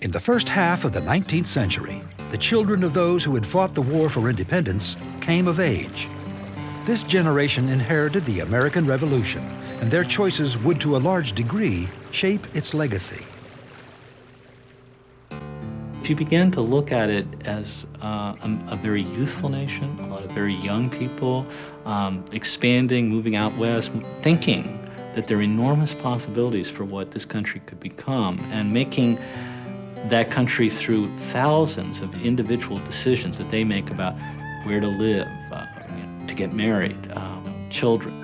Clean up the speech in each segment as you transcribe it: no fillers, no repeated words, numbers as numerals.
In the first half of the 19th century, the children of those who had fought the war for independence came of age. This generation inherited the American Revolution, and their choices would, to a large degree, shape its legacy. If you begin to look at it as a very youthful nation, a lot of very young people, expanding, moving out west, thinking that there are enormous possibilities for what this country could become, and making that country through thousands of individual decisions that they make about where to live, to get married, children.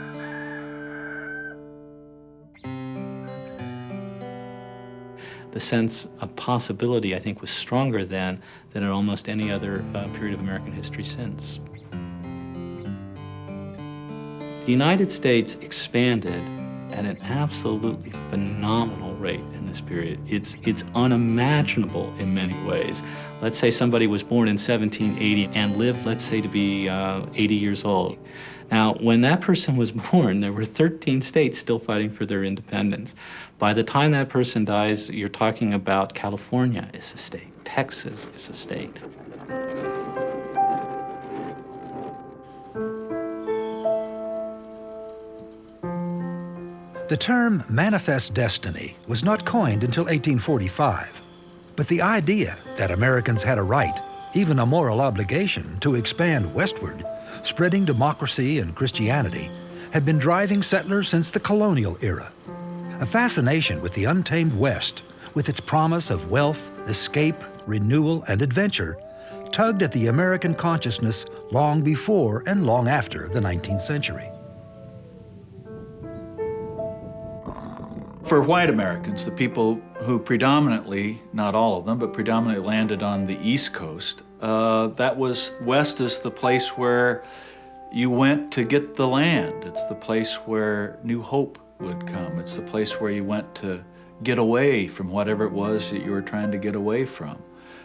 The sense of possibility, I think, was stronger then than at almost any other period of American history since. The United States expanded at an absolutely phenomenal rate in this period. It's unimaginable in many ways. Let's say somebody was born in 1780 and lived, let's say, to be 80 years old. Now, when that person was born, there were 13 states still fighting for their independence. By the time that person dies, you're talking about California is a state, Texas is a state. The term manifest destiny was not coined until 1845, but the idea that Americans had a right, even a moral obligation, to expand westward, spreading democracy and Christianity, had been driving settlers since the colonial era. A fascination with the untamed West, with its promise of wealth, escape, renewal, and adventure, tugged at the American consciousness long before and long after the 19th century. For white Americans, the people who predominantly, not all of them, but predominantly landed on the East Coast, West is the place where you went to get the land. It's the place where new hope would come. It's the place where you went to get away from whatever it was that you were trying to get away from.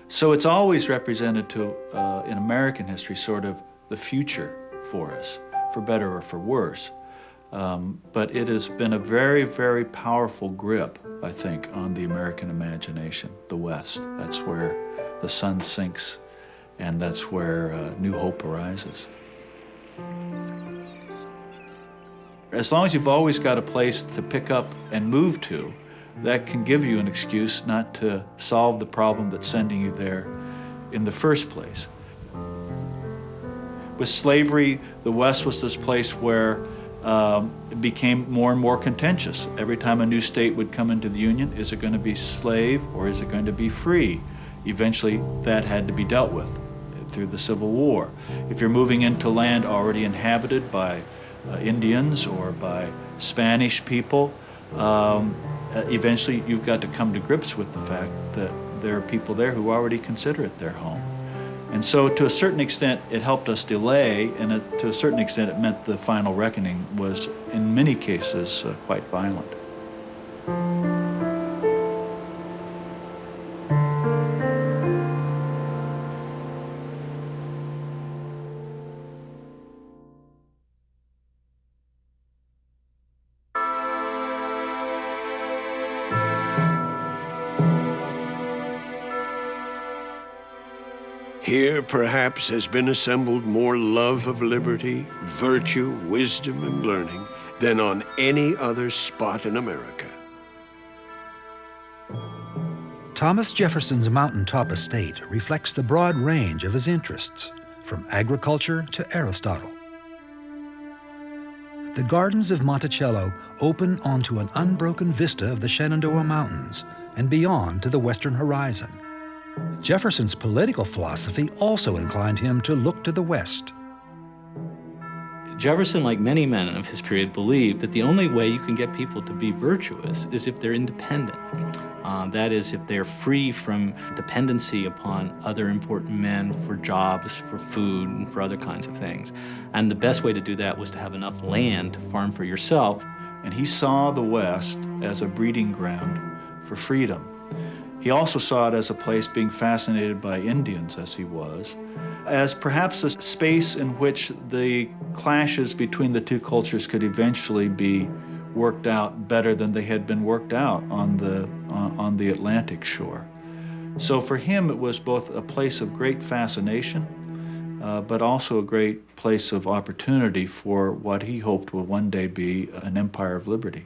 So it's always represented in American history, sort of the future for us, for better or for worse. But it has been a very, very powerful grip, I think, on the American imagination, the West. That's where the sun sinks, and that's where new hope arises. As long as you've always got a place to pick up and move to, that can give you an excuse not to solve the problem that's sending you there in the first place. With slavery, the West was this place where it became more and more contentious. Every time a new state would come into the Union, is it going to be slave or is it going to be free? Eventually, that had to be dealt with through the Civil War. If you're moving into land already inhabited by Indians or by Spanish people, eventually you've got to come to grips with the fact that there are people there who already consider it their home. And so to a certain extent, it helped us delay, and to a certain extent, it meant the final reckoning was, in many cases, quite violent. Here, perhaps, has been assembled more love of liberty, virtue, wisdom, and learning than on any other spot in America. Thomas Jefferson's mountaintop estate reflects the broad range of his interests, from agriculture to Aristotle. The gardens of Monticello open onto an unbroken vista of the Shenandoah Mountains and beyond to the western horizon. Jefferson's political philosophy also inclined him to look to the West. Jefferson, like many men of his period, believed that the only way you can get people to be virtuous is if they're independent. That is, if they're free from dependency upon other important men for jobs, for food, and for other kinds of things. And the best way to do that was to have enough land to farm for yourself. And he saw the West as a breeding ground for freedom. He also saw it as a place, being fascinated by Indians as he was, as perhaps a space in which the clashes between the two cultures could eventually be worked out better than they had been worked out on the Atlantic shore. So for him, it was both a place of great fascination, but also a great place of opportunity for what he hoped would one day be an empire of liberty.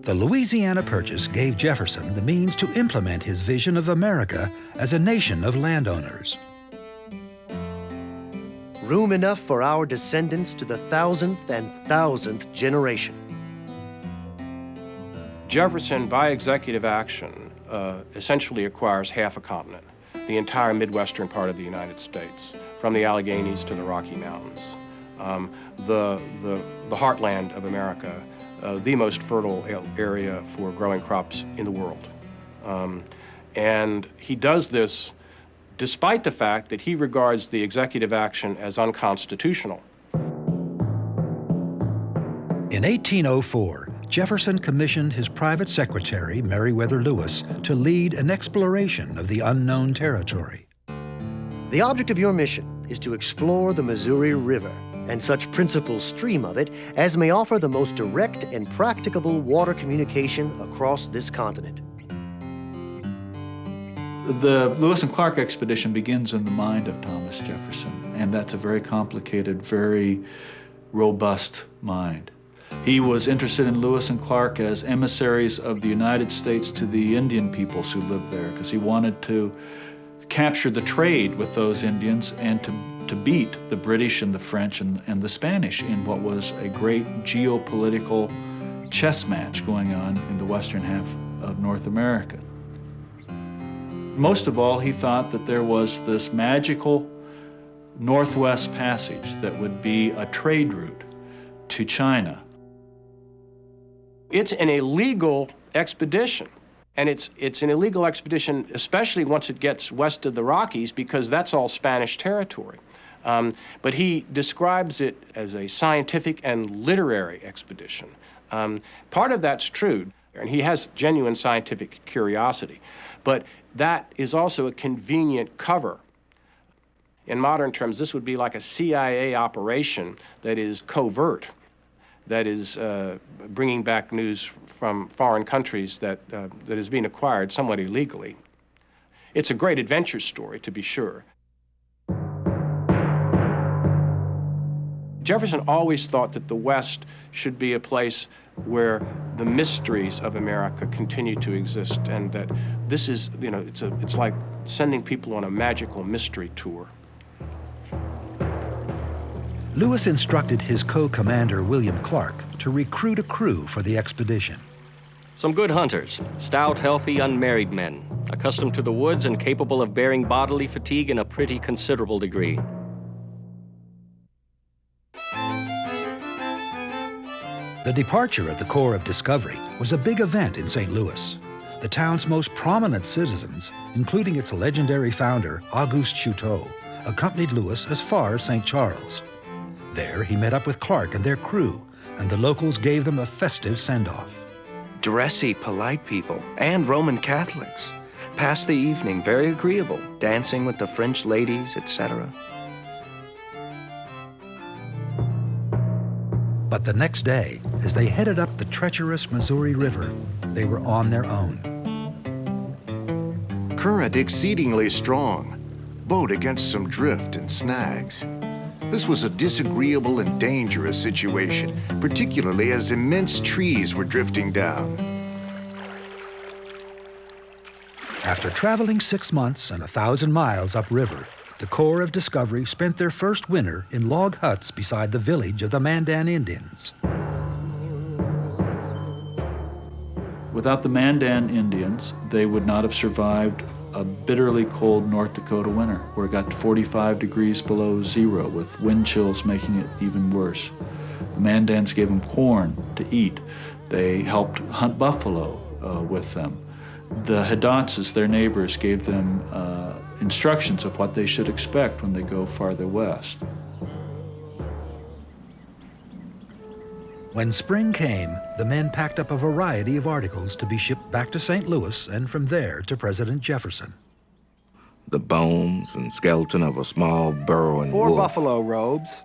The Louisiana Purchase gave Jefferson the means to implement his vision of America as a nation of landowners. Room enough for our descendants to the 1,000th and 1,000th generation. Jefferson, by executive action, essentially acquires half a continent, the entire Midwestern part of the United States, from the Alleghenies to the Rocky Mountains. The heartland of America, the most fertile area for growing crops in the world. And he does this despite the fact that he regards the executive action as unconstitutional. In 1804, Jefferson commissioned his private secretary, Meriwether Lewis, to lead an exploration of the unknown territory. The object of your mission is to explore the Missouri River and such principal stream of it as may offer the most direct and practicable water communication across this continent. The Lewis and Clark expedition begins in the mind of Thomas Jefferson, and that's a very complicated, very robust mind. He was interested in Lewis and Clark as emissaries of the United States to the Indian peoples who lived there, because he wanted to capture the trade with those Indians and to beat the British and the French and the Spanish in what was a great geopolitical chess match going on in the western half of North America. Most of all, he thought that there was this magical Northwest Passage that would be a trade route to China. It's an illegal expedition. And it's an illegal expedition, especially once it gets west of the Rockies, because that's all Spanish territory. But he describes it as a scientific and literary expedition. Part of that's true, and he has genuine scientific curiosity. But that is also a convenient cover. In modern terms, this would be like a CIA operation that is covert, that is bringing back news from foreign countries that is being acquired somewhat illegally. It's a great adventure story, to be sure. Jefferson always thought that the West should be a place where the mysteries of America continue to exist, and that this is, it's like sending people on a magical mystery tour. Lewis instructed his co-commander, William Clark, to recruit a crew for the expedition. Some good hunters, stout, healthy, unmarried men, accustomed to the woods and capable of bearing bodily fatigue in a pretty considerable degree. The departure of the Corps of Discovery was a big event in St. Louis. The town's most prominent citizens, including its legendary founder, Auguste Chouteau, accompanied Lewis as far as St. Charles. There, he met up with Clark and their crew, and the locals gave them a festive send-off. Dressy, polite people, and Roman Catholics passed the evening very agreeable, dancing with the French ladies, etc. But the next day, as they headed up the treacherous Missouri River, they were on their own. Current exceedingly strong. Boat against some drift and snags. This was a disagreeable and dangerous situation, particularly as immense trees were drifting down. After traveling 6 months and 1,000 miles upriver, the Corps of Discovery spent their first winter in log huts beside the village of the Mandan Indians. Without the Mandan Indians, they would not have survived a bitterly cold North Dakota winter, where it got to 45 degrees below zero, with wind chills making it even worse. The Mandans gave them corn to eat. They helped hunt buffalo with them. The Hidatsis, their neighbors, gave them instructions of what they should expect when they go farther west. When spring came, the men packed up a variety of articles to be shipped back to St. Louis and from there to President Jefferson. The bones and skeleton of a small burrowing 4 wolf. buffalo robes,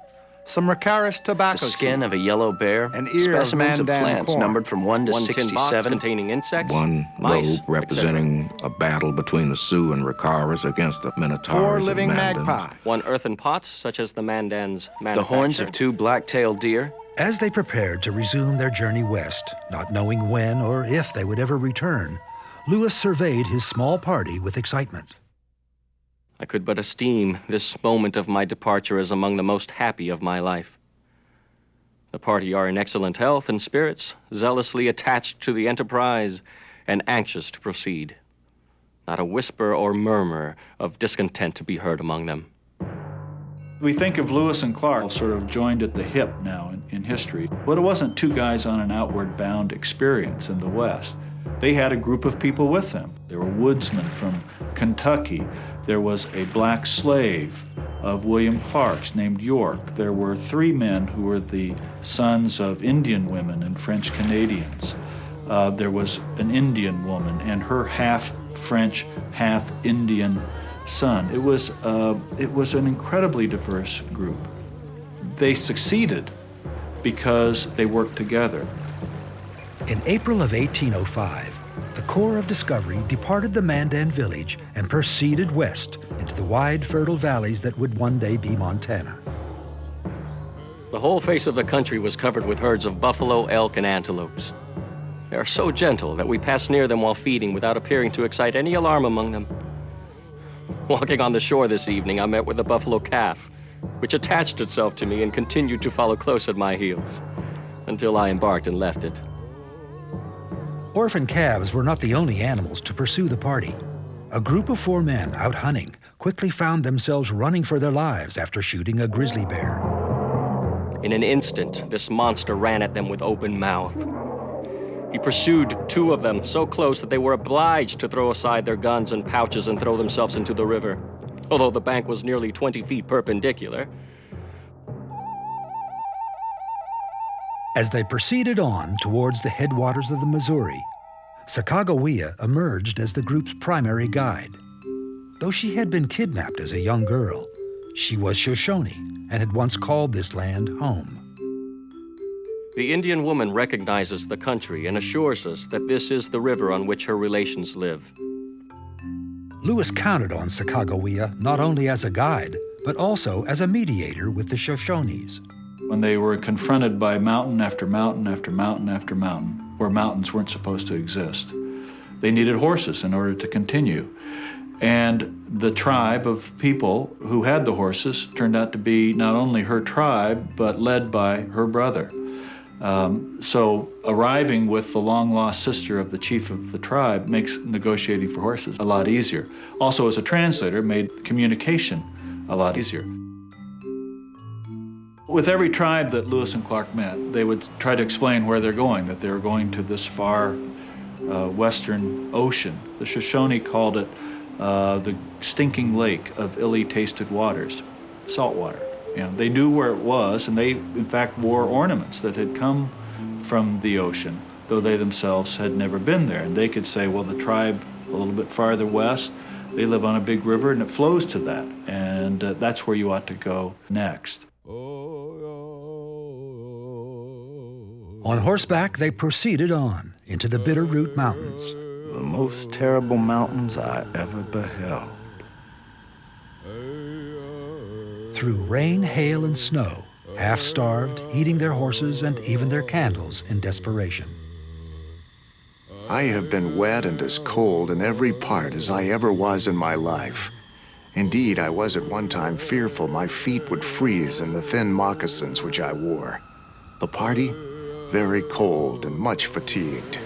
some Ricaris tobacco The skin seed, of a yellow bear, an ear specimens of of Mandan plants corn, numbered from 1 to 1 tin box 67, containing insects, one mice, robe representing a battle between the Sioux and Ricaras against the 4 Minotaurs and living Mandans. magpie, 1 earthen pot, such as the Mandans the horns of manufacture. 2 black-tailed deer, As they prepared to resume their journey west, not knowing when or if they would ever return, Lewis surveyed his small party with excitement. I could but esteem this moment of my departure as among the most happy of my life. The party are in excellent health and spirits, zealously attached to the enterprise, and anxious to proceed. Not a whisper or murmur of discontent to be heard among them. We think of Lewis and Clark sort of joined at the hip now in history, but it wasn't 2 guys on an outward bound experience in the West. They had a group of people with them. There were woodsmen from Kentucky. There was a black slave of William Clark's named York. There were 3 men who were the sons of Indian women and French Canadians. There was an Indian woman and her half-French, half-Indian son. It was an incredibly diverse group. They succeeded because they worked together. In April of 1805, the Corps of Discovery departed the Mandan village and proceeded west into the wide, fertile valleys that would one day be Montana. The whole face of the country was covered with herds of buffalo, elk, and antelopes. They are so gentle that we passed near them while feeding without appearing to excite any alarm among them. Walking on the shore this evening, I met with a buffalo calf, which attached itself to me and continued to follow close at my heels until I embarked and left it. Orphan calves were not the only animals to pursue the party. A group of 4 men out hunting quickly found themselves running for their lives after shooting a grizzly bear. In an instant, this monster ran at them with open mouth. He pursued 2 of them so close that they were obliged to throw aside their guns and pouches and throw themselves into the river, although the bank was nearly 20 feet perpendicular. As they proceeded on towards the headwaters of the Missouri, Sacagawea emerged as the group's primary guide. Though she had been kidnapped as a young girl, she was Shoshone and had once called this land home. The Indian woman recognizes the country and assures us that this is the river on which her relations live. Lewis counted on Sacagawea not only as a guide, but also as a mediator with the Shoshones. When they were confronted by mountain after mountain after mountain after mountain, where mountains weren't supposed to exist, they needed horses in order to continue. And the tribe of people who had the horses turned out to be not only her tribe, but led by her brother. So arriving with the long-lost sister of the chief of the tribe makes negotiating for horses a lot easier. Also, as a translator, made communication a lot easier. With every tribe that Lewis and Clark met, they would try to explain where they're going, that they were going to this far western ocean. The Shoshone called it the stinking lake of illy-tasted waters, salt water. You know, they knew where it was, and they, in fact, wore ornaments that had come from the ocean, though they themselves had never been there. And they could say, well, the tribe a little bit farther west, they live on a big river, and it flows to that, and that's where you ought to go next. On horseback, they proceeded on into the Bitterroot Mountains. The most terrible mountains I ever beheld. Through rain, hail, and snow, half-starved, eating their horses and even their candles in desperation. I have been wet and as cold in every part as I ever was in my life. Indeed, I was at one time fearful my feet would freeze in the thin moccasins which I wore. The party, very cold and much fatigued.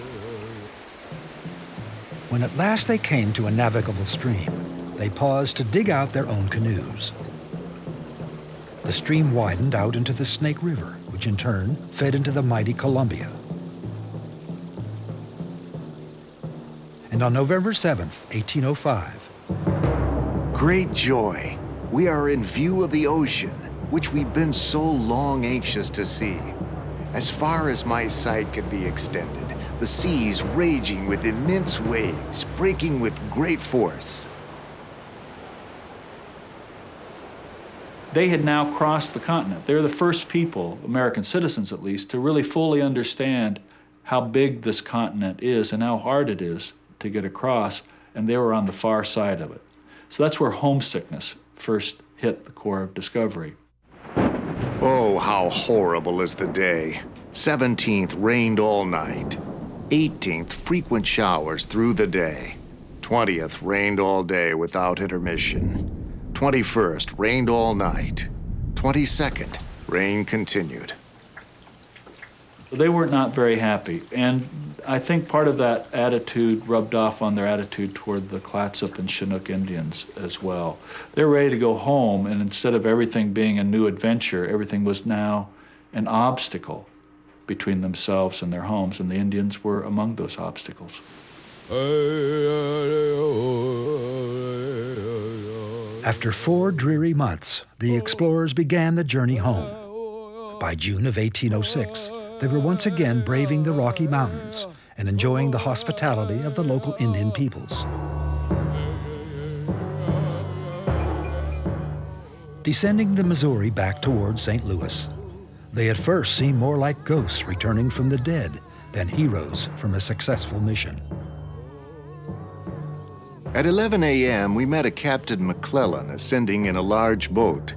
When at last they came to a navigable stream, they paused to dig out their own canoes. The stream widened out into the Snake River, which in turn fed into the mighty Columbia. And on November 7th, 1805, Great joy! We are in view of the ocean, which we've been so long anxious to see. As far as my sight can be extended, the seas raging with immense waves, breaking with great force. They had now crossed the continent. They're the first people, American citizens at least, to really fully understand how big this continent is and how hard it is to get across, and they were on the far side of it. So that's where homesickness first hit the core of discovery. Oh, how horrible is the day. 17th rained all night. 18th frequent showers through the day. 20th rained all day without intermission. 21st rained all night. 22nd rain continued. They were not very happy, and I think part of that attitude rubbed off on their attitude toward the Clatsop and Chinook Indians as well. They're ready to go home, and instead of everything being a new adventure, everything was now an obstacle between themselves and their homes, and the Indians were among those obstacles. After 4 dreary months, the explorers began the journey home. By June of 1806, they were once again braving the Rocky Mountains and enjoying the hospitality of the local Indian peoples. Descending the Missouri back towards St. Louis, they at first seemed more like ghosts returning from the dead than heroes from a successful mission. At 11 a.m., we met a Captain McClellan ascending in a large boat.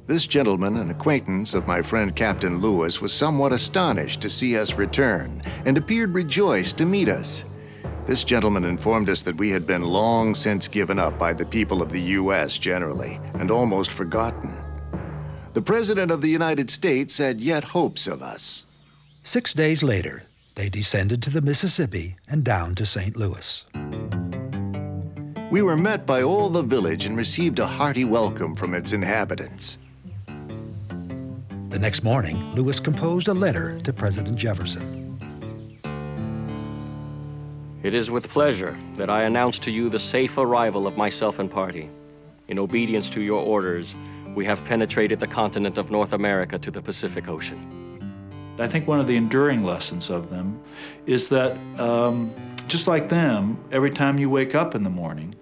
This gentleman, an acquaintance of my friend Captain Lewis, was somewhat astonished to see us return and appeared rejoiced to meet us. This gentleman informed us that we had been long since given up by the people of the U.S. generally and almost forgotten. The President of the United States had yet hopes of us. 6 days later, they descended to the Mississippi and down to St. Louis. We were met by all the village and received a hearty welcome from its inhabitants. The next morning, Lewis composed a letter to President Jefferson. It is with pleasure that I announce to you the safe arrival of myself and party. In obedience to your orders, we have penetrated the continent of North America to the Pacific Ocean. I think one of the enduring lessons of them is that just like them, every time you wake up in the morning,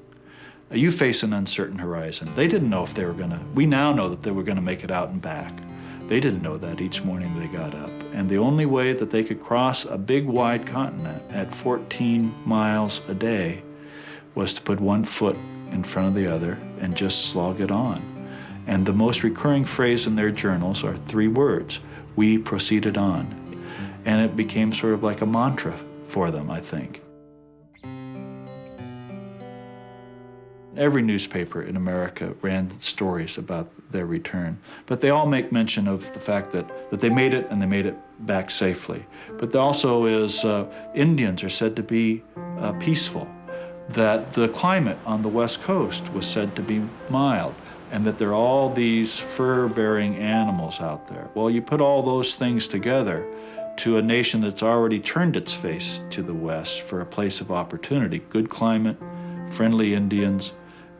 you face an uncertain horizon. They didn't know if they were gonna, we now know that they were gonna make it out and back. They didn't know that each morning they got up. And the only way that they could cross a big wide continent at 14 miles a day was to put one foot in front of the other and just slog it on. And the most recurring phrase in their journals are 3 words: we proceeded on. And it became sort of like a mantra for them, I think. Every newspaper in America ran stories about their return, but they all make mention of the fact that they made it and they made it back safely. But there also is, Indians are said to be peaceful, that the climate on the West Coast was said to be mild, and that there are all these fur-bearing animals out there. Well, you put all those things together to a nation that's already turned its face to the West for a place of opportunity, good climate, friendly Indians,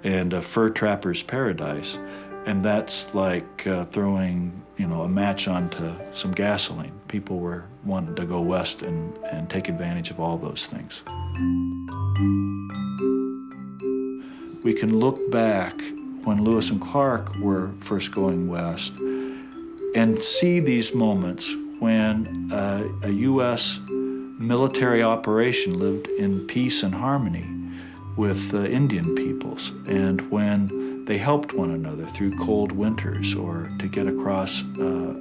and a fur trapper's paradise. And that's like throwing, a match onto some gasoline. People were wanting to go west and take advantage of all those things. We can look back when Lewis and Clark were first going west and see these moments when a U.S. military operation lived in peace and harmony with Indian peoples, and when they helped one another through cold winters or to get across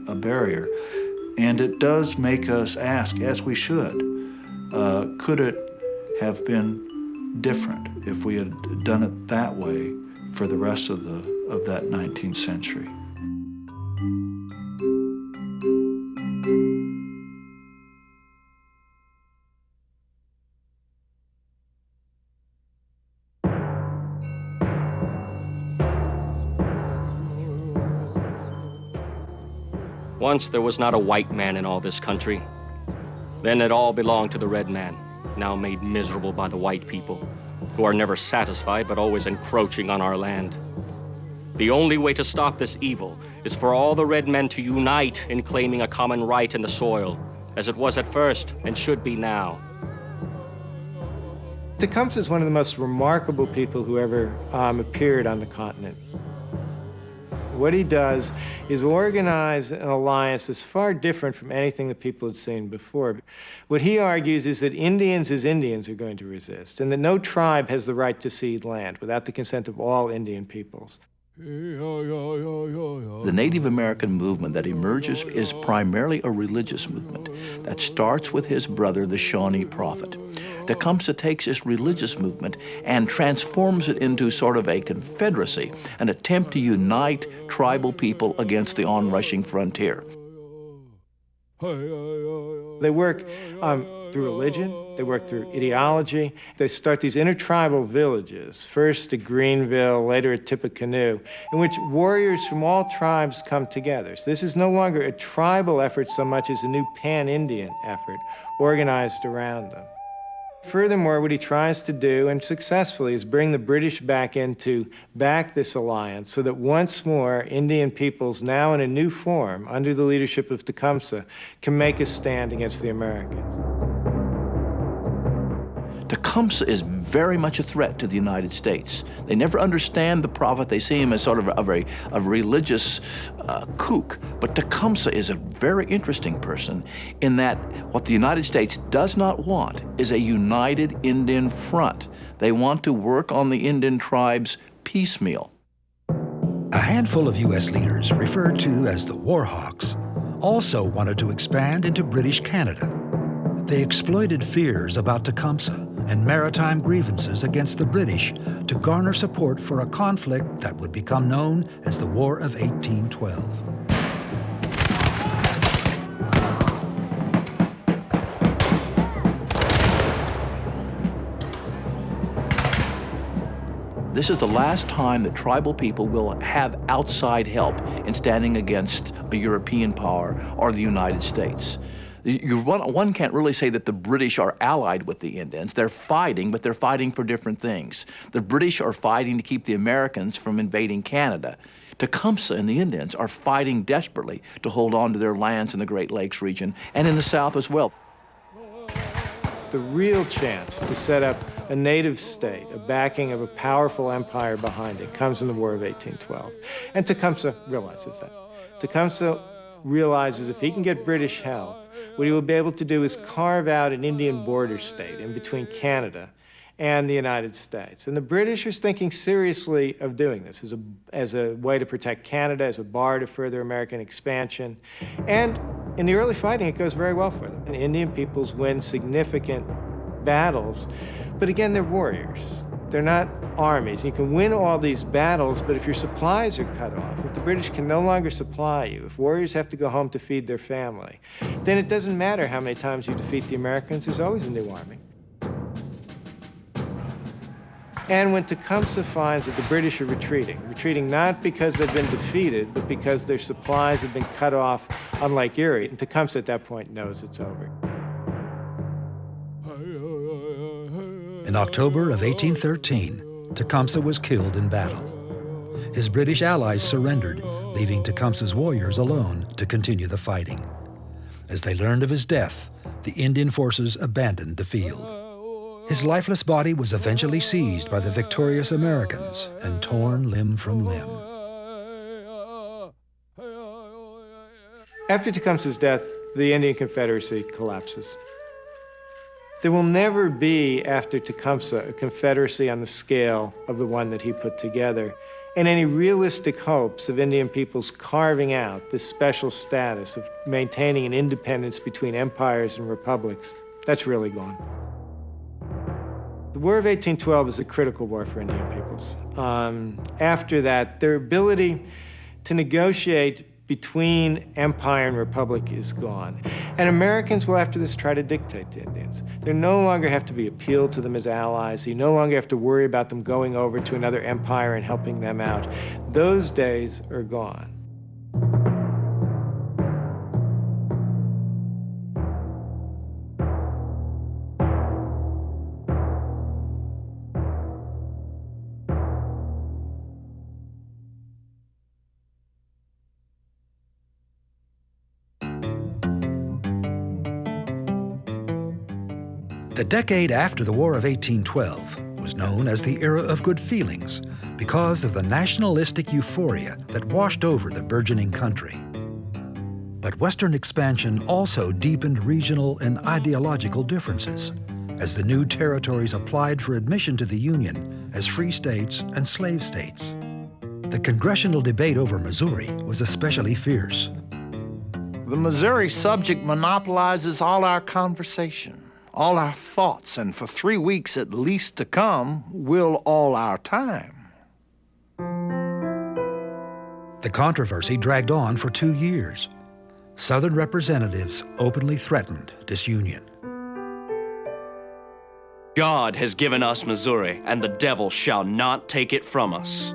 a barrier. And it does make us ask, as we should, could it have been different if we had done it that way for the rest of that 19th century? Once there was not a white man in all this country. Then it all belonged to the red man, now made miserable by the white people, who are never satisfied but always encroaching on our land. The only way to stop this evil is for all the red men to unite in claiming a common right in the soil, as it was at first and should be now. Tecumseh is one of the most remarkable people who ever appeared on the continent. What he does is organize an alliance that's far different from anything that people had seen before. What he argues is that Indians as Indians are going to resist, and that no tribe has the right to cede land without the consent of all Indian peoples. The Native American movement that emerges is primarily a religious movement that starts with his brother, the Shawnee Prophet. Tecumseh takes this religious movement and transforms it into sort of a confederacy, an attempt to unite tribal people against the onrushing frontier. They work through religion, they work through ideology. They start these intertribal villages, first at Greenville, later at Tippecanoe, in which warriors from all tribes come together. So this is no longer a tribal effort so much as a new pan-Indian effort organized around them. Furthermore, what he tries to do, and successfully, is bring the British back in to back this alliance so that once more Indian peoples, now in a new form, under the leadership of Tecumseh, can make a stand against the Americans. Tecumseh is very much a threat to the United States. They never understand the prophet. They see him as sort of a religious kook. But Tecumseh is a very interesting person in that what the United States does not want is a united Indian front. They want to work on the Indian tribes piecemeal. A handful of U.S. leaders, referred to as the War Hawks, also wanted to expand into British Canada. They exploited fears about Tecumseh and maritime grievances against the British to garner support for a conflict that would become known as the War of 1812. This is the last time that tribal people will have outside help in standing against a European power or the United States. One can't really say that the British are allied with the Indians. They're fighting, but they're fighting for different things. The British are fighting to keep the Americans from invading Canada. Tecumseh and the Indians are fighting desperately to hold on to their lands in the Great Lakes region and in the South as well. The real chance to set up a native state, a backing of a powerful empire behind it, comes in the War of 1812. And Tecumseh realizes that. Tecumseh realizes if he can get British help, what he will be able to do is carve out an Indian border state in between Canada and the United States. And the British are thinking seriously of doing this as a way to protect Canada, as a bar to further American expansion. And in the early fighting, it goes very well for them. And Indian peoples win significant battles, but again, they're warriors. They're not armies. You can win all these battles, but if your supplies are cut off, if the British can no longer supply you, if warriors have to go home to feed their family, then it doesn't matter how many times you defeat the Americans, there's always a new army. And when Tecumseh finds that the British are retreating not because they've been defeated, but because their supplies have been cut off on Lake Erie, and Tecumseh at that point knows it's over. In October of 1813, Tecumseh was killed in battle. His British allies surrendered, leaving Tecumseh's warriors alone to continue the fighting. As they learned of his death, the Indian forces abandoned the field. His lifeless body was eventually seized by the victorious Americans and torn limb from limb. After Tecumseh's death, the Indian Confederacy collapses. There will never be, after Tecumseh, a confederacy on the scale of the one that he put together, and any realistic hopes of Indian peoples carving out this special status of maintaining an independence between empires and republics, that's really gone. The War of 1812 is a critical war for Indian peoples. After that, their ability to negotiate between empire and republic is gone. And Americans will, after this, try to dictate to Indians. They no longer have to be appealed to them as allies. You no longer have to worry about them going over to another empire and helping them out. Those days are gone. The decade after the War of 1812 was known as the era of good feelings because of the nationalistic euphoria that washed over the burgeoning country. But Western expansion also deepened regional and ideological differences as the new territories applied for admission to the Union as free states and slave states. The congressional debate over Missouri was especially fierce. The Missouri subject monopolizes all our conversation, all our thoughts, and for 3 weeks at least to come, will all our time. The controversy dragged on for 2 years. Southern representatives openly threatened disunion. God has given us Missouri, and the devil shall not take it from us.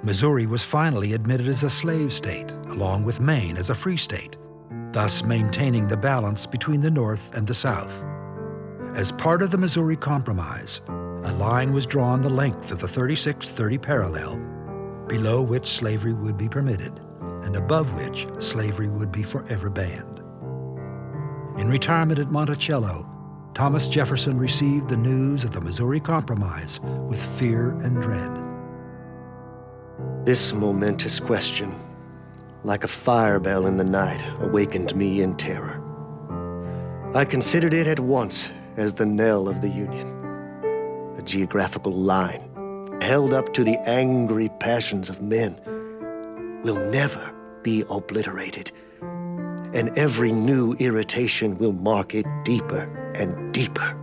Missouri was finally admitted as a slave state, along with Maine as a free state, thus maintaining the balance between the North and the South. As part of the Missouri Compromise, a line was drawn the length of the 3630 parallel, below which slavery would be permitted, and above which slavery would be forever banned. In retirement at Monticello, Thomas Jefferson received the news of the Missouri Compromise with fear and dread. This momentous question, like a fire bell in the night, awakened me in terror. I considered it at once as the knell of the Union, a geographical line held up to the angry passions of men will never be obliterated, and every new irritation will mark it deeper and deeper.